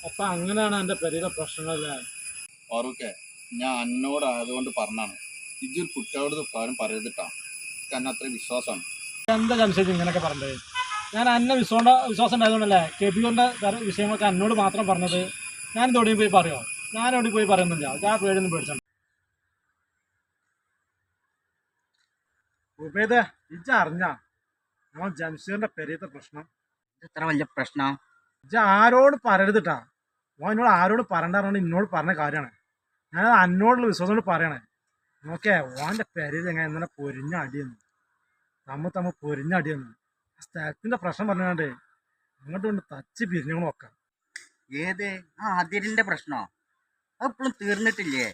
അപ്പൊ അങ്ങനെയാണ് എന്റെ പെരയിലെ പ്രശ്നങ്ങളല്ലേ? ഫാറൂഖെ, ഞാൻ എന്നോട് ആയതുകൊണ്ട് പറഞ്ഞാണ്. ഇജ്ജൊരു കുട്ടിയോട് കാര്യം പറയരുതിട്ടാ. എന്നെ അത്രയും വിശ്വാസമാണ്. എന്താ ജംഷീദ് ഇങ്ങനെയൊക്കെ പറഞ്ഞത്? ഞാൻ അന്നെ വിശ്വാസം ഉണ്ടായതുകൊണ്ടല്ലേ കെബിയോന്റെ വിഷയങ്ങളൊക്കെ എന്നോട് മാത്രം പറഞ്ഞത്. ഞാൻ എവിടെയും പോയി പറയോ? ഞാൻ എവിടെ പോയി പറയുന്നില്ല. ഞാൻ പേടിയൊന്നും പേടിച്ചോ. ഉപേദ, ഇജ്ജ അറിഞ്ഞ നമ്മൾ ജംഷീറിന്റെ പെരയത്തെ പ്രശ്നം? ഇത്ര വലിയ പ്രശ്നം ഇജ്ജ ആരോട് പറയരുതിട്ടാ. ഓൻ എന്നോട് ആരോട് പറയണ്ടാറുണ്ട് എന്നോട് പറഞ്ഞ കാര്യമാണ്. ഞാനത് അന്നോടുള്ള വിശ്വാസം കൊണ്ട് പറയണേ. നോക്കേ, ഓന്റെ പെരയിൽ എങ്ങനെ ഇന്നലെ പൊരിഞ്ഞ അടിയെന്ന്, തമ്മ പൊരിഞ്ഞ അടിയെന്ന്. സ്ഥലത്തിന്റെ പ്രശ്നം പറഞ്ഞാണ്ട് അങ്ങോട്ട് കൊണ്ട് തച്ച് പിരിഞ്ഞു നോക്കാം. ഏത് ആ അതിരിന്റെ പ്രശ്നോ? അത് ഇപ്പോഴും തീർന്നിട്ടില്ലേ?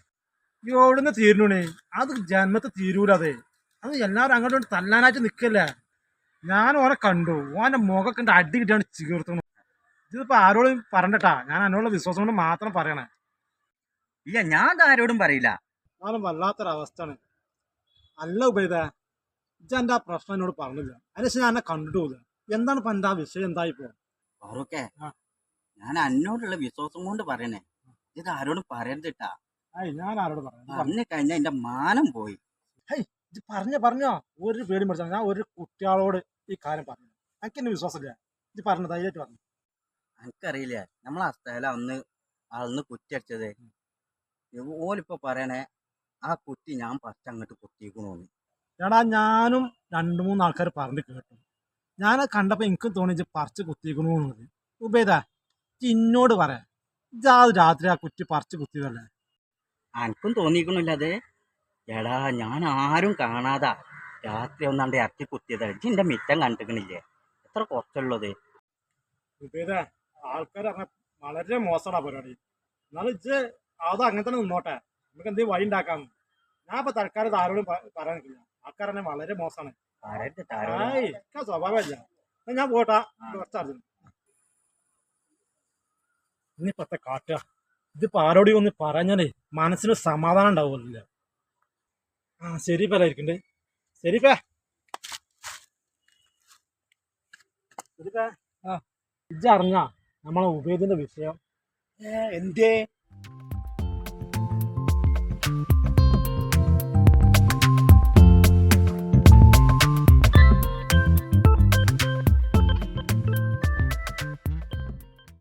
എവിടുന്ന് തീരുണേ? അത് ജന്മത്തെ തീരൂല. അത് എല്ലാവരും അങ്ങോട്ട് കൊണ്ട് തല്ലാനായിട്ട് നിൽക്കല്ലേ. ഞാൻ ഓനെ കണ്ടു. ഓന്റെ മുഖമൊക്കെ ഉണ്ട് അടി കിട്ടിയാണ് ചീർത്തുന്നു. ഇതിപ്പോ ആരോടും പറഞ്ഞിട്ടാ. ഞാൻ എന്നോടുള്ള വിശ്വാസം കൊണ്ട് മാത്രം പറയണേ. ഇല്ല, ഞാൻ ആരോടും പറയില്ല. ഞാനും വല്ലാത്തൊരവസ്ഥയാണ്. അല്ല ഉപേദ, ഇജ്ജ എന്റെ ആ പ്രശ്നം എന്നോട് പറഞ്ഞില്ല. അതിനുശേഷം ഞാൻ എന്നെ കണ്ടിട്ട് പോകില്ല. എന്താണ് ഇപ്പൊ എന്റെ ആ വിഷയം? എന്തായിപ്പോ? ഫാറൂഖെ, ഞാൻ എന്നോടുള്ള വിശ്വാസം കൊണ്ട് പറയണേ. ഇത് ആരോടും പറയരുതിട്ടാ. ഞാൻ ആരോട് പറഞ്ഞു? പറഞ്ഞു കഴിഞ്ഞാൽ എന്റെ മാനം പോയി. ഇത് പറഞ്ഞോ ഒരു പേടി പഠിച്ചാൽ. ഞാൻ ഒരു കുട്ടികളോട് ഈ കാര്യം പറഞ്ഞു. എനിക്ക് എന്നെ വിശ്വാസമില്ല. ഇത് പറഞ്ഞു, ധൈര്യമായിട്ട് പറഞ്ഞു. എനിക്കറിയില്ലേ, നമ്മളെ ആ സ്ഥലം അന്ന് കുറ്റിയടിച്ചത്. ഓലിപ്പോ പറയണേ ആ കുറ്റി ഞാൻ ഫസ്റ്റ് അങ്ങോട്ട് കുത്തിക്കണോന്ന്. എടാ, ഞാനും 2-3 ആൾക്കാർ പറഞ്ഞു കേട്ടു. ഞാനത് കണ്ടപ്പോ എനിക്കും തോന്നി ഇജ്ജ് പറിച്ച് കുത്തിക്കണൂന്നത്. ഉപേദ, ഇന്നോട് പറയാ, ഇജാത് രാത്രി ആ കുറ്റി പറിച്ച് കുത്തിയതല്ലേ? എനിക്കും തോന്നിക്കണില്ല അത്. എടാ, ഞാൻ ആരും കാണാതാ രാത്രി ഒന്നാണ്ട് ഇറക്കി കുത്തിയത്. എന്റെ മിറ്റം കണ്ടിക്കണില്ലേ? എത്ര കുറച്ചുള്ളത്. ഉപേദ, ആൾക്കാർ വളരെ മോശമാണ് പരിപാടി. എന്നാലും ഇജ്ജ് അത് അങ്ങനെ തന്നെ നിന്നോട്ടെ. നമുക്ക് എന്തെങ്കിലും വഴി ഉണ്ടാക്കാം. ഞാൻ ഇപ്പൊ തൽക്കാലം ആരോടും പറയാൻ നിൽക്കില്ല. ആൾക്കാർ തന്നെ വളരെ മോശമാണ്. സ്വഭാവമില്ല. ഞാൻ പോട്ടാ. കുറച്ചറിഞ്ഞു ഇനിയിപ്പത്തെ കാട്ടുക. ഇതിപ്പോ ആരോടും ഒന്ന് പറഞ്ഞാലേ മനസ്സിന് സമാധാനം ഉണ്ടാവില്ല. ശരി പേരായിരിക്കണ്ടേ. ശരിപ്പേ ഇജ്ജ അറിഞ്ഞ നമ്മളെ ഉപേദിന്റെ വിഷയം? എന്തേ?